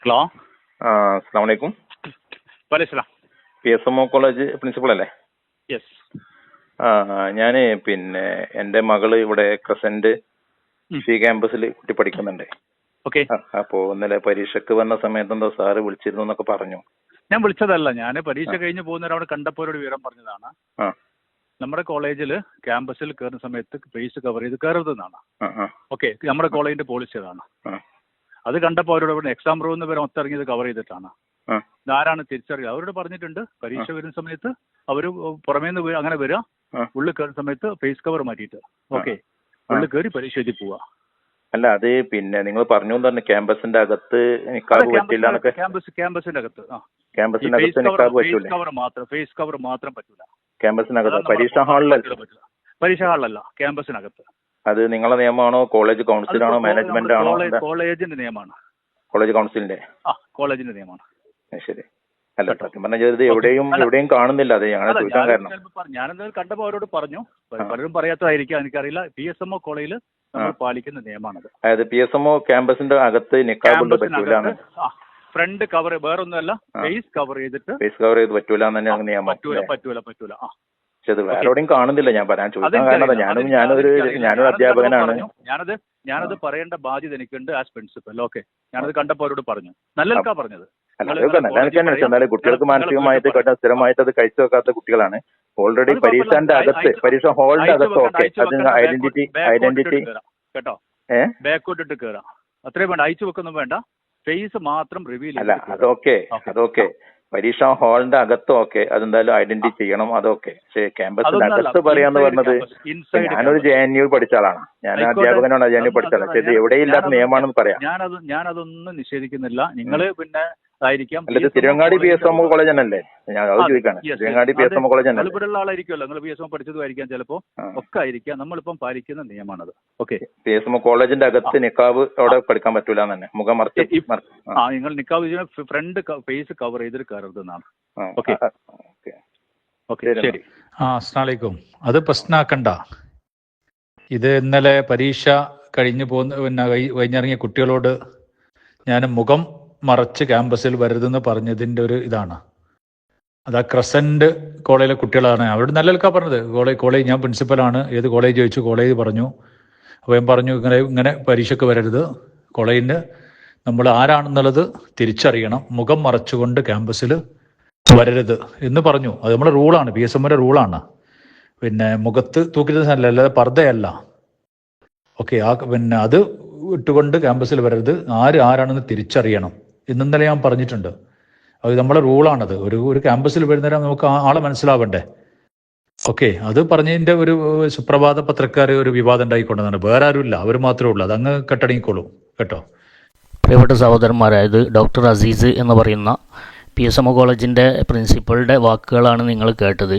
Hello. അസ്സലാമു അലൈക്കും. വലൈക്കും. PSMO കോളേജ് പ്രിൻസിപ്പൾ അല്ലേ? യെസ്. ഞാൻ എൻ്റെ മകള് ഇവിടെ ക്രസന്റ് ക്യാമ്പസിൽ കുട്ടി പഠിക്കുന്നുണ്ട്. ഓക്കെ. അപ്പോൾ ഇന്നലെ പരീക്ഷയ്ക്ക് വന്ന സമയത്ത് എന്തോ സാറ് വിളിച്ചിരുന്നു എന്നൊക്കെ പറഞ്ഞു. ഞാൻ വിളിച്ചതല്ല, ഞാൻ പരീക്ഷ കഴിഞ്ഞ് പോകുന്നവരവിടെ കണ്ടപ്പോൾ ഒരു വിവരം പറഞ്ഞതാണ്. നമ്മുടെ കോളേജിൽ ക്യാമ്പസിൽ കയറുന്ന സമയത്ത് ഫേസ് കവർ ചെയ്ത് കയറരുതെന്നാണ്. ഓക്കെ, നമ്മുടെ കോളേജിന്റെ പോളിസി അതാണ്. അത് കണ്ടപ്പോൾ അവരോട് എക്സാം റൂമിൽ വരെ ഒത്തിറങ്ങിയത് കവർ ചെയ്തിട്ടാണ്. ഇതാരാണ് തിരിച്ചറിയുക? അവരോട് പറഞ്ഞിട്ടുണ്ട് പരീക്ഷ വരുന്ന സമയത്ത് അവർ പുറമേ നിന്ന് അങ്ങനെ വരിക, ഉള്ളിൽ കയറുന്ന സമയത്ത് ഫേസ് കവർ മാറ്റിയിട്ട് ഓക്കെ ഉള്ളിൽ കയറി പരീക്ഷ എഴുതി പോവുക. അല്ല, അത് നിങ്ങൾ പറഞ്ഞു തന്നെ ക്യാമ്പസിന്റെ അകത്ത് നിക്കാബ് പറ്റില്ല എന്നൊക്കെ. ക്യാമ്പസിന്റെ അകത്ത് ഫേസ് കവർ മാത്രം പറ്റൂല. ക്യാമ്പസിനകത്ത് പരീക്ഷാ ഹാളിലല്ല. പരീക്ഷാ ഹാളിലല്ല, ക്യാമ്പസിനകത്ത്. അത് നിങ്ങളുടെ നിയമമാണോ, കോളേജ് കൗൺസിലാണോ, മാനേജ്മെന്റ് ആണോ? കോളേജിന്റെ നിയമമാണ്. കോളേജ് കൗൺസിലിന്റെ? കോളേജിന്റെ നിയമമാണ്. ശരി. അല്ല, സത്യം പറഞ്ഞത് എവിടെയും കാണുന്നില്ല. അത് ഞങ്ങളെ ചോദിക്കാൻ കാരണം ഞാനെന്തായാലും കണ്ടപ്പോൾ അവരോട് പറഞ്ഞു. പലരും പറയാത്തതായിരിക്കാം, എനിക്കറിയില്ല. PSMO കോളേജിൽ നമ്മൾ പാലിക്കുന്ന നിയമമാണത്. അതായത് PSMO ക്യാമ്പസിന്റെ അകത്ത് നിക്കാബ് പറ്റൂല, ഫ്രണ്ട് കവർ വേറൊന്നുമല്ല, ഫേസ് കവർ ചെയ്തിട്ട് പറ്റൂല എന്ന് നിയമം. പറ്റൂല. പക്ഷെ അത് വേറെവിടെയും കാണുന്നില്ല. ഞാൻ പറയാൻ ചോദിക്കാൻ കാരണം ഞാനൊരു അധ്യാപകനാണ്. ഞാനത് പറയേണ്ട ബാധ്യത എനിക്കുണ്ട് ആസ് പ്രിൻസിപ്പൽ. ഓക്കെ, ഞാനത് കണ്ടപ്പോൾ അവരോട് പറഞ്ഞു. നല്ലതാ പറഞ്ഞത്. എന്നാലും കുട്ടികൾക്ക് മാനസികമായിട്ട് സ്ഥിരമായിട്ട് അത് കഴിച്ചു വെക്കാത്ത കുട്ടികളാണ്. ഓൾറെഡി പരീക്ഷന്റെ അകത്ത്, പരീക്ഷ ഹാളിന്റെ അകത്ത് ഓക്കെ, അത് ഐഡന്റിറ്റി കേട്ടോ, ബാക്കോട്ടിട്ട് കയറാം. അത്രയും വേണ്ട, അയച്ചു വെക്കൊന്നും വേണ്ട. ഫേസ് മാത്രം റിവീൽ അല്ല. അതൊക്കെ പരീക്ഷാ ഹാളിന്റെ അകത്ത് ഓക്കെ, അതെന്തായാലും ഐഡന്റിറ്റി ചെയ്യണം, അതൊക്കെ. പക്ഷേ ക്യാമ്പസിന്റെ അകത്ത് പറയാന്ന് പറഞ്ഞത്, ഞാനൊരു JNU പഠിച്ച ആളാണ്. ഞാൻ അധ്യാപകനാണ്, JNU പഠിച്ച ആളാണ്. പക്ഷേ ഇത് എവിടെയില്ലാത്ത നിയമമാണെന്ന് പറയാം. ഞാനതൊന്നും നിഷേധിക്കുന്നില്ല. നിങ്ങള് പിന്നെ ആയിരിക്കാം. അല്ല, തിരുവങ്ങാടി PSMO കോളേജ് തന്നെയല്ലേ? ഞാൻ അത് ചോദിക്കാണ്. തിരുവങ്ങാടി PSMO കോളേജ് തന്നെ ഇവിടെയുള്ള ആളായിരിക്കുമല്ലോ. നിങ്ങൾ PSMO പഠിച്ചതുമായിരിക്കാം, ചിലപ്പോ ഒക്കെ ആയിരിക്കാം. നമ്മളിപ്പം പാലിക്കുന്ന നിയമമാണത്. ഓക്കെ, PSMO കോളേജിന്റെ അകത്ത് നിക്കാബ് അവിടെ പഠിക്കാൻ പറ്റൂല തന്നെ, മുഖം മറച്ച്. നിങ്ങൾ നിക്കാബ് ഫ്രണ്ട് ഫേസ് കവർ ചെയ്തിട്ട് കയറരുതെന്നാണ്. ഓക്കെ, ശരി. അസ്സലാമു അലൈക്കും. അത് പ്രശ്നമാക്കണ്ട. ഇത് ഇന്നലെ പരീക്ഷ കഴിഞ്ഞു കഴിഞ്ഞിറങ്ങിയ കുട്ടികളോട് ഞാൻ മുഖം മറച്ച് ക്യാമ്പസിൽ വരരുതെന്ന് പറഞ്ഞതിൻ്റെ ഒരു ഇതാണ്. അത് ക്രസന്റ് കോളേജിലെ കുട്ടികളാണ്. അവരോട് നല്ല നിലക്കാ പറഞ്ഞത്. കോളേജ് ഞാൻ പ്രിൻസിപ്പലാണ്, ഏത് കോളേജ് ചോദിച്ചു, കോളേജ് പറഞ്ഞു. അപ്പോൾ ഞാൻ പറഞ്ഞു ഇങ്ങനെ പരീക്ഷയ്ക്ക് വരരുത്, കോളേജിന് നമ്മൾ ആരാണെന്നുള്ളത് തിരിച്ചറിയണം, മുഖം മറച്ചുകൊണ്ട് ക്യാമ്പസിൽ വരരുത് എന്ന് പറഞ്ഞു. അത് നമ്മുടെ റൂളാണ്, PSMOയുടെ റൂളാണ്. പിന്നെ മുഖത്ത് തൂക്കിയിരുന്ന സ്ഥലമല്ല, അല്ലാതെ പർദ്ദയല്ല. ഓക്കെ, പിന്നെ അത് ഇട്ടുകൊണ്ട് ക്യാമ്പസിൽ വരരുത്, ആരാണെന്ന് തിരിച്ചറിയണം ഇന്നലെ ഞാൻ പറഞ്ഞിട്ടുണ്ട്. അത് നമ്മളെ റൂളാണത്. ഒരു ക്യാമ്പസിൽ വരുന്നേരം നമുക്ക് ആളെ മനസ്സിലാവണ്ടേ. ഓക്കെ, അത് പറഞ്ഞതിൻ്റെ ഒരു സുപ്രഭാത പത്രക്കാർ ഒരു വിവാദം ഉണ്ടായിക്കൊണ്ടതാണ്. വേറെ ആരുമില്ല, അവർ മാത്രമേ ഉള്ളൂ. അതങ്ങ് കെട്ടടങ്ങിക്കോളൂ കേട്ടോ. പ്രിയപ്പെട്ട സഹോദരന്മാരായത് ഡോക്ടർ അസീസ് എന്ന് പറയുന്ന PSMO കോളേജിൻ്റെ പ്രിൻസിപ്പളുടെ വാക്കുകളാണ് നിങ്ങൾ കേട്ടത്.